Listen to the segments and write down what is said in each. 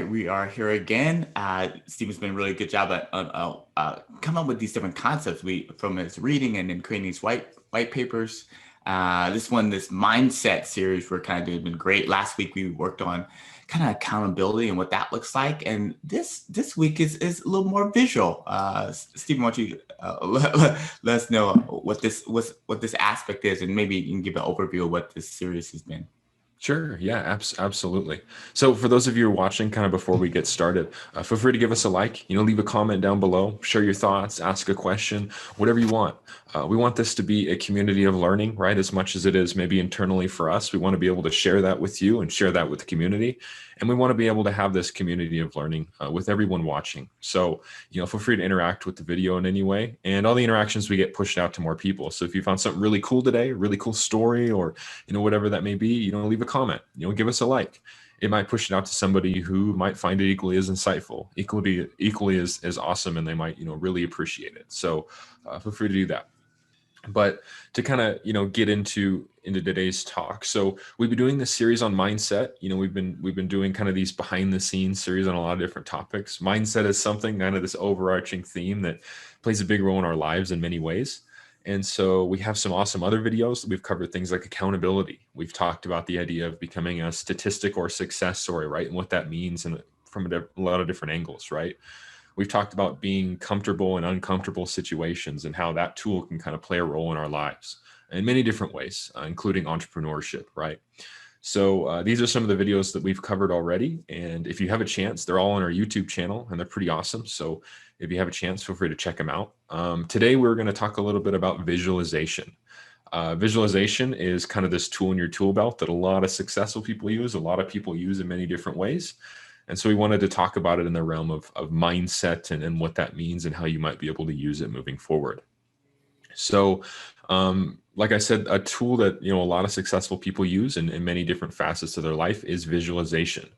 right, we are here again. Steven's been a really good job at coming up with these different concepts. From his reading and then creating these white papers. This mindset series we're kind of doing has been great. Last week we worked on kind of accountability and what that looks like, and this week is a little more visual. Steven, why don't you let us know what this aspect is, and maybe you can give an overview of what this series has been. Sure. Yeah, absolutely. So for those of you who are watching kind of before we get started, feel free to give us a like, leave a comment down below, share your thoughts, ask a question, whatever you want. We want this to be a community of learning, right? As much as it is maybe internally for us, we want to be able to share that with you and share that with the community. And we want to be able to have this community of learning with everyone watching. So, feel free to interact with the video in any way, and all the interactions we get pushed out to more people. So if you found something really cool today, really cool story, or, whatever that may be, leave a comment, give us a like. It might push it out to somebody who might find it equally as insightful, equally as awesome, and they might, really appreciate it. So feel free to do that. But to kind of, get into today's talk. So we've been doing this series on mindset. We've been doing kind of these behind the scenes series on a lot of different topics. Mindset is something, kind of this overarching theme that plays a big role in our lives in many ways. And so we have some awesome other videos that we've covered, things like accountability. We've talked about the idea of becoming a statistic or success story, right? And what that means, and from a lot of different angles, right? We've talked about being comfortable in uncomfortable situations and how that tool can kind of play a role in our lives in many different ways, including entrepreneurship, right? So these are some of the videos that we've covered already. And if you have a chance, they're all on our YouTube channel and they're pretty awesome. So if you have a chance, feel free to check them out. Today, we're going to talk a little bit about visualization. Visualization is kind of this tool in your tool belt that a lot of successful people use, a lot of people use in many different ways. And so we wanted to talk about it in the realm of mindset and what that means and how you might be able to use it moving forward. So like I said, a tool that, a lot of successful people use in many different facets of their life is visualization.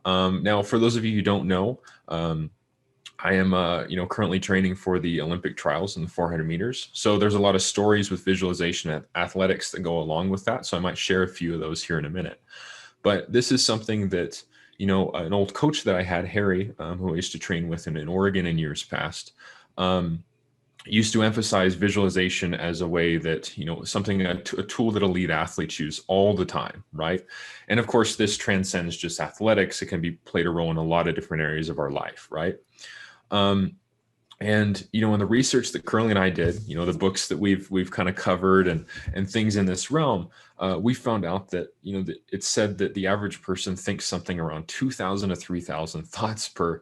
Now, for those of you who don't know, I am, currently training for the Olympic trials in the 400 meters. So there's a lot of stories with visualization and athletics that go along with that. So I might share a few of those here in a minute. But this is something that, an old coach that I had, Harry, who I used to train with in Oregon in years past, used to emphasize visualization as a way that, a tool that elite athletes use all the time, right? And of course, this transcends just athletics. It can be played a role in a lot of different areas of our life, right? And, in the research that Kurling and I did, the books that we've kind of covered and things in this realm, we found out that, it's said that the average person thinks something around 2,000 to 3,000 thoughts per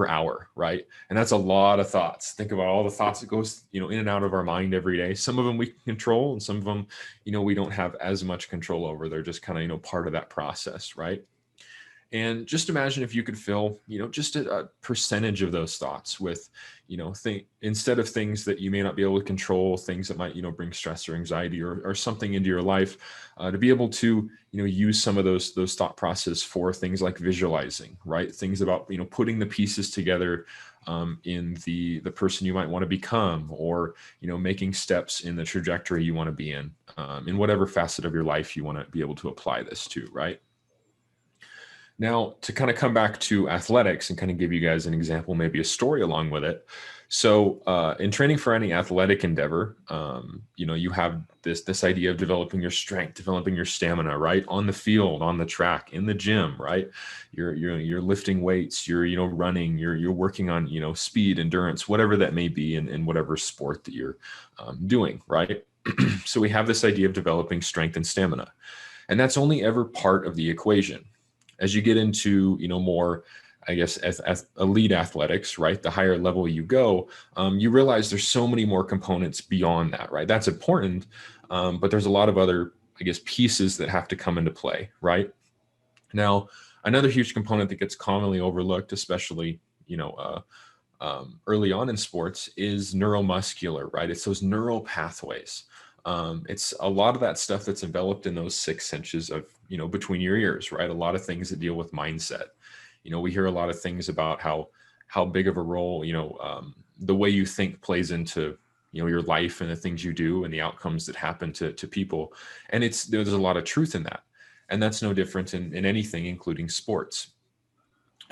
hour, right? And that's a lot of thoughts. Think about all the thoughts that goes, in and out of our mind every day. Some of them we can control, and some of them, we don't have as much control over. They're just kind of, part of that process, right? And just imagine if you could fill, just a percentage of those thoughts with, instead of things that you may not be able to control, things that might, bring stress or anxiety or something into your life, to be able to, use some of those thought process for things like visualizing, right? Things about, putting the pieces together in the person you might want to become, or, making steps in the trajectory you want to be in whatever facet of your life you want to be able to apply this to, right? Now, to kind of come back to athletics and kind of give you guys an example, maybe a story along with it. So in training for any athletic endeavor, you have this idea of developing your strength, developing your stamina, right? On the field, on the track, in the gym, right? You're lifting weights, you're running, you're working on, speed, endurance, whatever that may be in whatever sport that you're doing, right? So we have this idea of developing strength and stamina, and that's only ever part of the equation. As you get into, more, I guess, as elite athletics, right? The higher level you go, you realize there's so many more components beyond that, right? That's important, but there's a lot of other, I guess, pieces that have to come into play, right? Now, another huge component that gets commonly overlooked, especially, early on in sports, is neuromuscular, right? It's those neural pathways. It's a lot of that stuff that's enveloped in those 6 inches of, between your ears, right? A lot of things that deal with mindset. We hear a lot of things about how big of a role, the way you think plays into, your life and the things you do and the outcomes that happen to people. And there's a lot of truth in that. And that's no different in anything, including sports.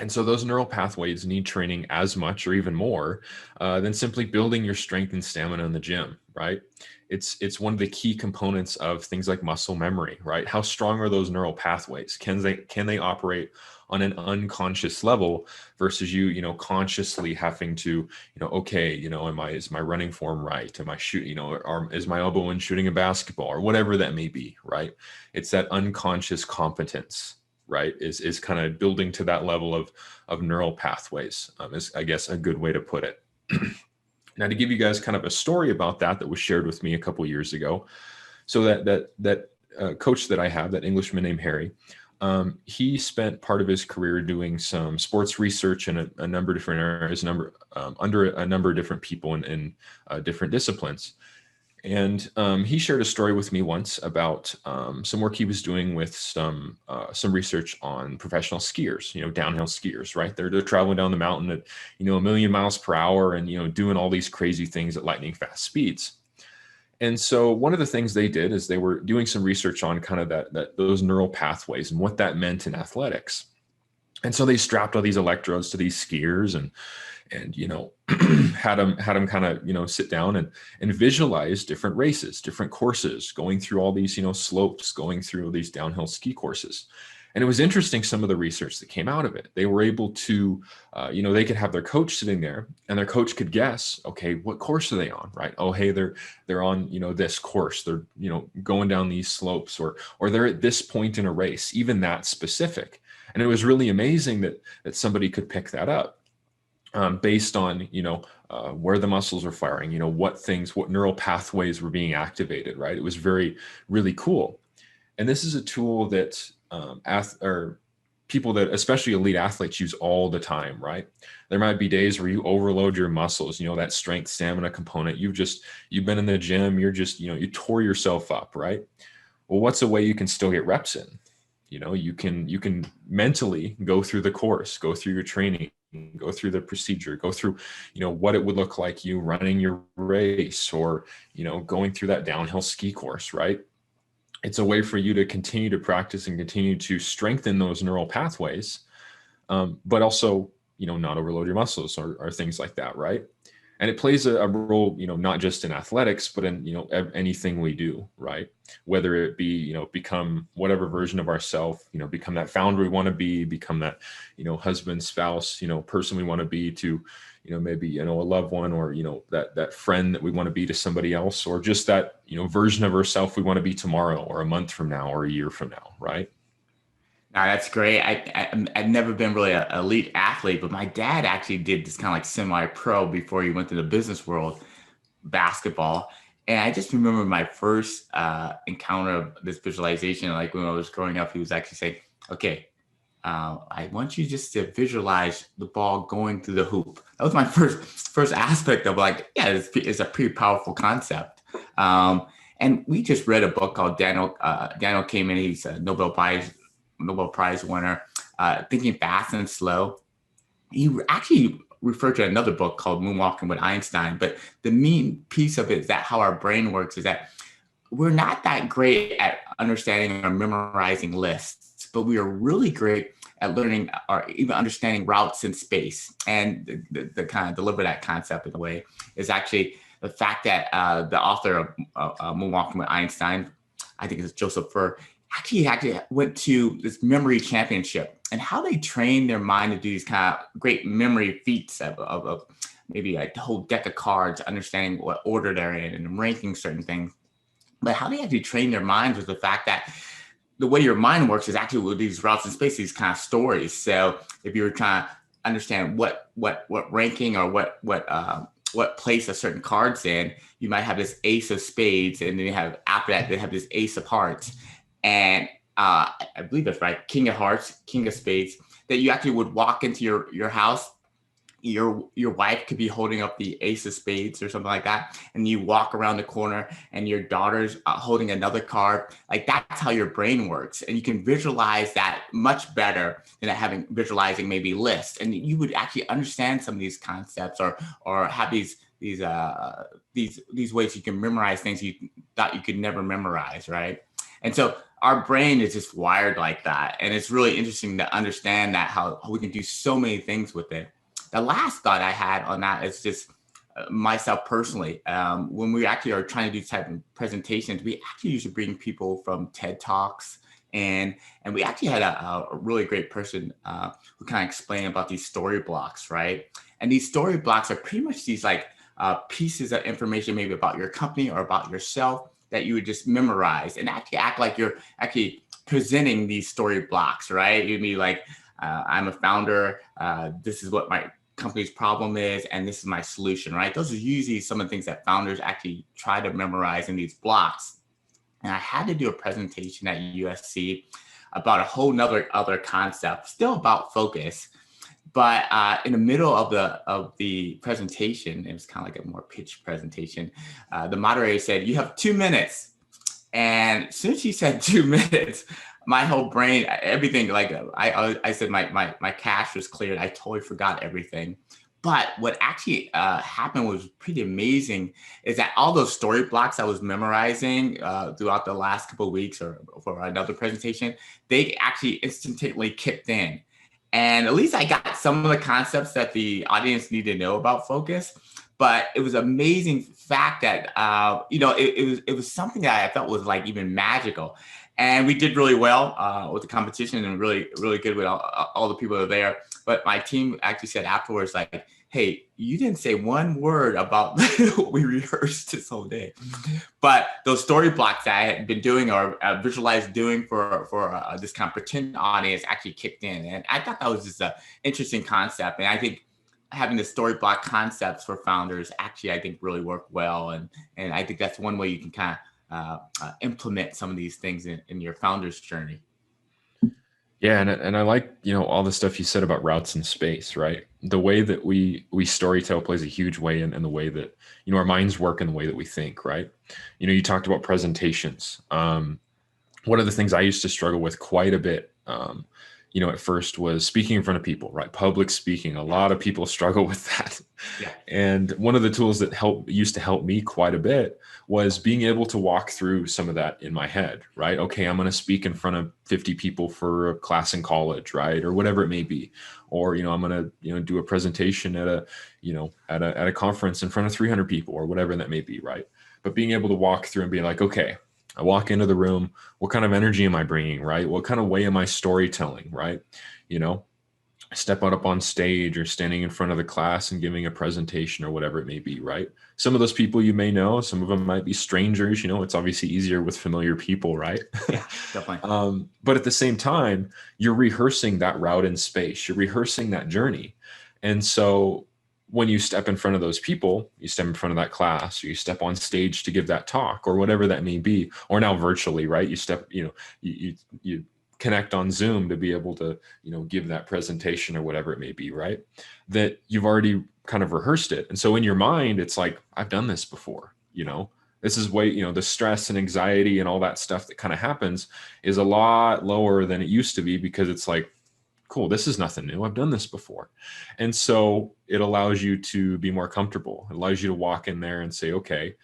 And so those neural pathways need training as much or even more than simply building your strength and stamina in the gym, right? It's one of the key components of things like muscle memory, right? How strong are those neural pathways? Can they operate on an unconscious level versus consciously having to, okay, is my running form right? Am I shooting, or is my elbow in shooting a basketball or whatever that may be, right? It's that unconscious competence, right, is kind of building to that level of neural pathways, is, I guess, a good way to put it. Now, to give you guys kind of a story about that was shared with me a couple of years ago. So that coach that I have, that Englishman named Harry, he spent part of his career doing some sports research in a number of different areas, under a number of different people in different disciplines. And he shared a story with me once about some work he was doing with some research on professional skiers, downhill skiers, right? They're traveling down the mountain at, 1,000,000 miles per hour and, doing all these crazy things at lightning fast speeds. And so one of the things they did is they were doing some research on kind of those neural pathways and what that meant in athletics. And so they strapped all these electrodes to these skiers and had them kind of sit down and visualize different races, different courses, going through all these slopes, going through these downhill ski courses. And it was interesting, some of the research that came out of it. They were able to they could have their coach sitting there and their coach could guess, okay, what course are they on, right? Oh, hey, they're on this course, they're going down these slopes, or they're at this point in a race, even that specific. And it was really amazing that somebody could pick that up. Based on where the muscles are firing, what neural pathways were being activated, right? It was really cool. And this is a tool that people that, especially elite athletes, use all the time, right? There might be days where you overload your muscles, that strength stamina component. You've been in the gym, you tore yourself up, right? Well, what's a way you can still get reps in? You can mentally go through the course, go through your training, go through the procedure, go through, what it would look like you running your race, or, going through that downhill ski course, right? It's a way for you to continue to practice and continue to strengthen those neural pathways, but also, not overload your muscles or things like that, right? And it plays a role, not just in athletics, but in, anything we do, right? Whether it be, become whatever version of ourselves, become that founder we want to be, become that, husband, spouse, person we want to be to, maybe, a loved one, or, that friend that we want to be to somebody else, or just that, version of ourselves we want to be tomorrow, or a month from now, or a year from now, right? Now that's great. I've never been really an elite athlete, but my dad actually did this kind of like semi-pro before he went to the business world, basketball. And I just remember my first encounter of this visualization. Like when I was growing up, he was actually saying, "Okay, I want you just to visualize the ball going through the hoop." That was my first aspect of like, yeah, it's a pretty powerful concept. And we just read a book called Daniel Kahneman. He's a Nobel Prize winner, Thinking Fast and Slow. He actually referred to another book called Moonwalking with Einstein. But the main piece of it is that how our brain works is that we're not that great at understanding or memorizing lists, but we are really great at learning or even understanding routes in space. And the kind of deliver that concept in a way is actually the fact that the author of Moonwalking with Einstein, I think it's Joseph Furr, actually went to this memory championship, and how they train their mind to do these kind of great memory feats of maybe a whole deck of cards, understanding what order they're in and ranking certain things. But how they actually train their minds was the fact that the way your mind works is actually with these routes in space, these kind of stories. So if you were trying to understand what ranking or what place a certain card's in, you might have this ace of spades, and then you have after that they have this ace of hearts. And I believe that's right, King of Hearts, King of Spades, that you actually would walk into your house. Your wife could be holding up the ace of spades or something like that, and you walk around the corner and your daughter's holding another card. Like that's how your brain works, and you can visualize that much better than visualizing maybe lists, and you would actually understand some of these concepts or have these ways you can memorize things you thought you could never memorize, right? And so our brain is just wired like that. And it's really interesting to understand that how we can do so many things with it. The last thought I had on that is just myself personally. When we actually are trying to do type of presentations, we actually usually bring people from TED Talks. And we actually had a really great person who kind of explained about these story blocks, right? And these story blocks are pretty much these like pieces of information, maybe about your company or about yourself, that you would just memorize and actually act like you're actually presenting these story blocks, right? You'd be like, I'm a founder. This is what my company's problem is, and this is my solution, right? Those are usually some of the things that founders actually try to memorize in these blocks. And I had to do a presentation at USC about a whole nother other concept, still about focus. But in the middle of the presentation, it was kind of like a more pitched presentation. The moderator said, "You have 2 minutes." And as soon as she said 2 minutes, my whole brain, everything, like I said, my cache was cleared. I totally forgot everything. But what actually happened was pretty amazing, is that all those story blocks I was memorizing throughout the last couple of weeks or for another presentation, they actually instantly kicked in. And at least I got some of the concepts that the audience needed to know about focus. But it was amazing fact that, it was something that I felt was like even magical. And we did really well with the competition and really, really good with all the people that are there. But my team actually said afterwards, like, "Hey, you didn't say one word about what we rehearsed this whole day." But those story blocks that I had been doing or visualized doing for this kind of pretend audience actually kicked in. And I thought that was just an interesting concept. And I think having the story block concepts for founders actually, I think, really work well. And I think that's one way you can kind of implement some of these things in your founder's journey. Yeah, and I like, all the stuff you said about routes in space, right? The way that we storytell plays a huge way in the way that, our minds work and the way that we think, right? You talked about presentations. One of the things I used to struggle with quite a bit, at first, was speaking in front of people, right? Public speaking. A lot of people struggle with that. Yeah. And one of the tools that used to help me quite a bit was being able to walk through some of that in my head, right? Okay, I'm going to speak in front of 50 people for a class in college, right? Or whatever it may be. Or, I'm going to, do a presentation at a conference in front of 300 people or whatever that may be, right? But being able to walk through and be like, okay, I walk into the room, what kind of energy am I bringing, right? What kind of way am I storytelling, right? Step out up on stage or standing in front of the class and giving a presentation or whatever it may be, right? Some of those people you may know, some of them might be strangers, it's obviously easier with familiar people, right? Yeah, definitely. But at the same time, you're rehearsing that route in space, you're rehearsing that journey. And so when you step in front of those people, you step in front of that class, or you step on stage to give that talk or whatever that may be, or now virtually, right? You step, you connect on Zoom to be able to, give that presentation or whatever it may be, right? That you've already kind of rehearsed it. And so in your mind, it's like, I've done this before, this is way, the stress and anxiety and all that stuff that kind of happens is a lot lower than it used to be, because it's like, cool, this is nothing new. I've done this before. And so it allows you to be more comfortable. It allows you to walk in there and say, okay,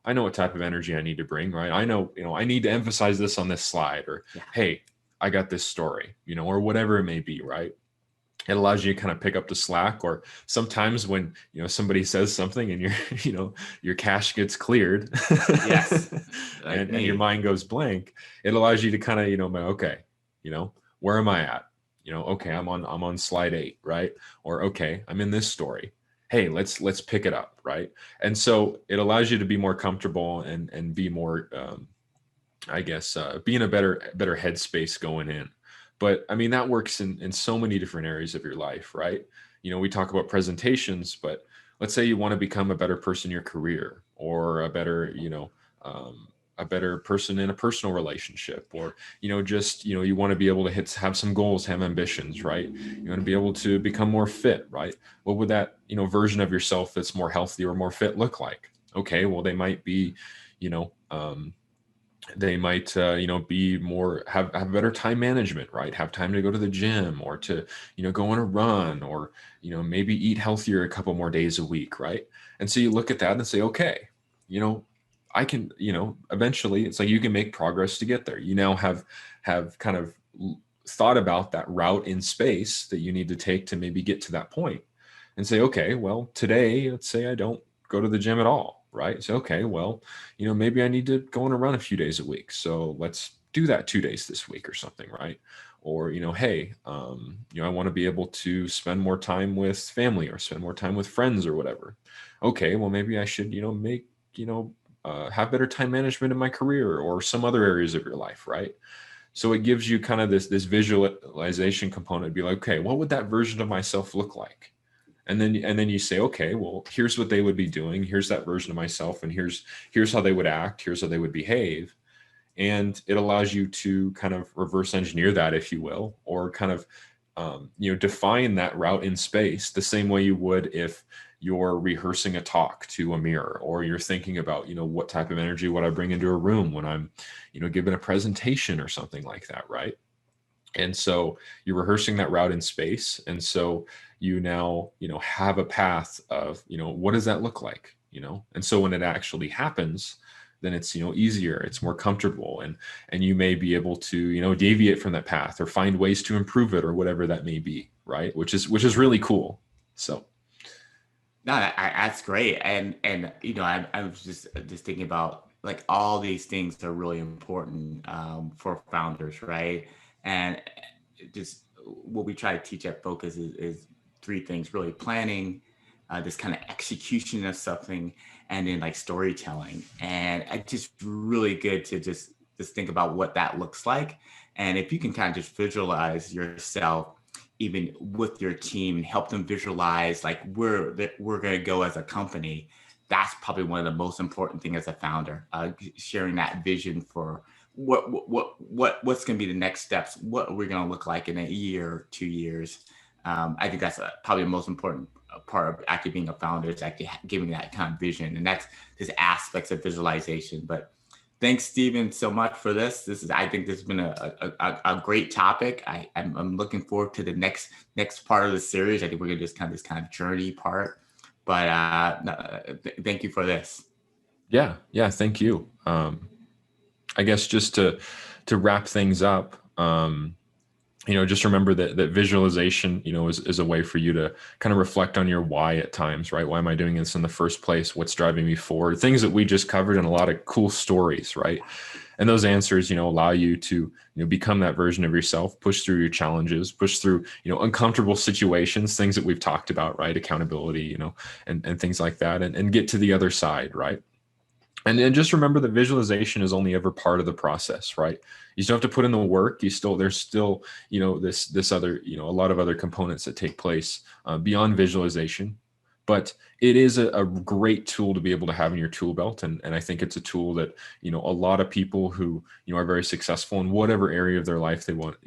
I know what type of energy I need to bring, right? I know, I need to emphasize this on this slide, or, hey, I got this story, or whatever it may be, right? It allows you to kind of pick up the slack. Or sometimes when, somebody says something and your cache gets cleared, Yes, and your mind goes blank, it allows you to kind of, okay, where am I at? Okay, I'm on slide 8, right? Or, okay, I'm in this story. Hey, let's pick it up, right? And so it allows you to be more comfortable and be more, be in a better headspace going in. But I mean, that works in so many different areas of your life, right? We talk about presentations, but let's say you want to become a better person in your career, or a better, a better person in a personal relationship, or, you want to be able to have some goals, have ambitions, right? You want to be able to become more fit, right? What would that, version of yourself that's more healthy or more fit look like? Okay, well, they might be, be more, have better time management, right? Have time to go to the gym, or to, go on a run, or, maybe eat healthier a couple more days a week, right? And so you look at that and say, okay, I can, eventually it's like you can make progress to get there. You now have kind of thought about that route in space that you need to take to maybe get to that point, and say, okay, well, today, let's say I don't go to the gym at all, right? So, okay, well, maybe I need to go on a run a few days a week. So let's do that 2 days this week or something, right? Or, hey, I want to be able to spend more time with family or spend more time with friends or whatever. Okay, well, maybe I should, make, have better time management in my career or some other areas of your life, right? So it gives you kind of this visualization component. Be like, okay, what would that version of myself look like? And then you say, okay, well, here's what they would be doing. Here's that version of myself, and here's how they would act. Here's how they would behave. And it allows you to kind of reverse engineer that, if you will, or kind of define that route in space the same way you would if you're rehearsing a talk to a mirror, or you're thinking about, what type of energy would I bring into a room when I'm, giving a presentation or something like that, right? And so you're rehearsing that route in space. And so you now, have a path of, what does that look like, And so when it actually happens, then it's, easier, it's more comfortable, and you may be able to, deviate from that path or find ways to improve it or whatever that may be, right? Which is really cool. So. No, that's great. And I was just thinking about, like, all these things are really important for founders, right? And just what we try to teach at Fokcus is three things: really planning, this kind of execution of something, and then like storytelling. And it's just really good to just think about what that looks like. And if you can kind of just visualize yourself even with your team and help them visualize like where we're going to go as a company, that's probably one of the most important things as a founder, sharing that vision for what's going to be the next steps, what we're going to look like in a year or 2 years. I think that's probably the most important part of actually being a founder, is actually giving that kind of vision, and that's just aspects of visualization. But thanks, Steven, so much for this. I think this has been a great topic. I'm looking forward to the next part of the series. I think we're gonna just kind of this kind of journey part. But thank you for this. Yeah. Thank you. I guess just to wrap things up, just remember that visualization, is a way for you to kind of reflect on your why at times, right? Why am I doing this in the first place? What's driving me forward? Things that we just covered, and a lot of cool stories, right? And those answers, allow you to, become that version of yourself, push through your challenges, push through, uncomfortable situations, things that we've talked about, right? Accountability, and things like that, and get to the other side, right? And just remember that visualization is only ever part of the process, right? You still have to put in the work. There's still, this other, a lot of other components that take place beyond visualization. But it is a great tool to be able to have in your tool belt. And I think it's a tool that, a lot of people who, are very successful in whatever area of their life they want,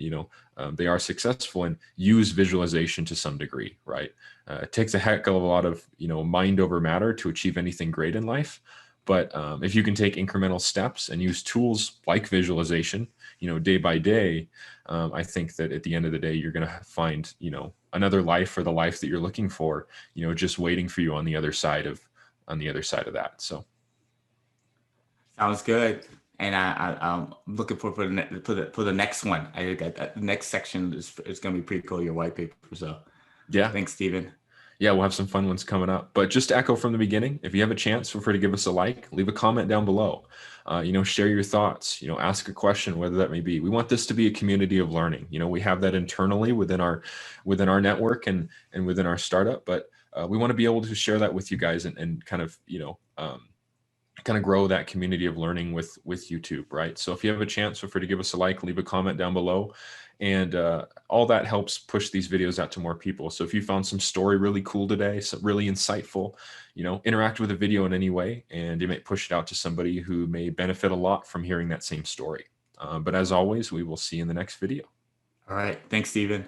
they are successful in, use visualization to some degree, right? It takes a heck of a lot of, mind over matter to achieve anything great in life. But if you can take incremental steps and use tools like visualization, day by day, I think that at the end of the day, you're going to find, another life, or the life that you're looking for, just waiting for you on the other side of that. So. Sounds good. And I'm looking forward for the next one. I got the next section is going to be pretty cool, your white paper. So yeah, thanks, Steven. Yeah, we'll have some fun ones coming up. But just to echo from the beginning, if you have a chance, feel free to give us a like, leave a comment down below, share your thoughts, ask a question, whether that may be. We want this to be a community of learning. We have that internally within our network and within our startup, but we want to be able to share that with you guys and kind of, kind of grow that community of learning with YouTube, right? So if you have a chance, feel free to give us a like, leave a comment down below. And all that helps push these videos out to more people. So if you found some story really cool today, some really insightful, interact with the video in any way, and you may push it out to somebody who may benefit a lot from hearing that same story. But as always, we will see you in the next video. All right. Thanks, Steven.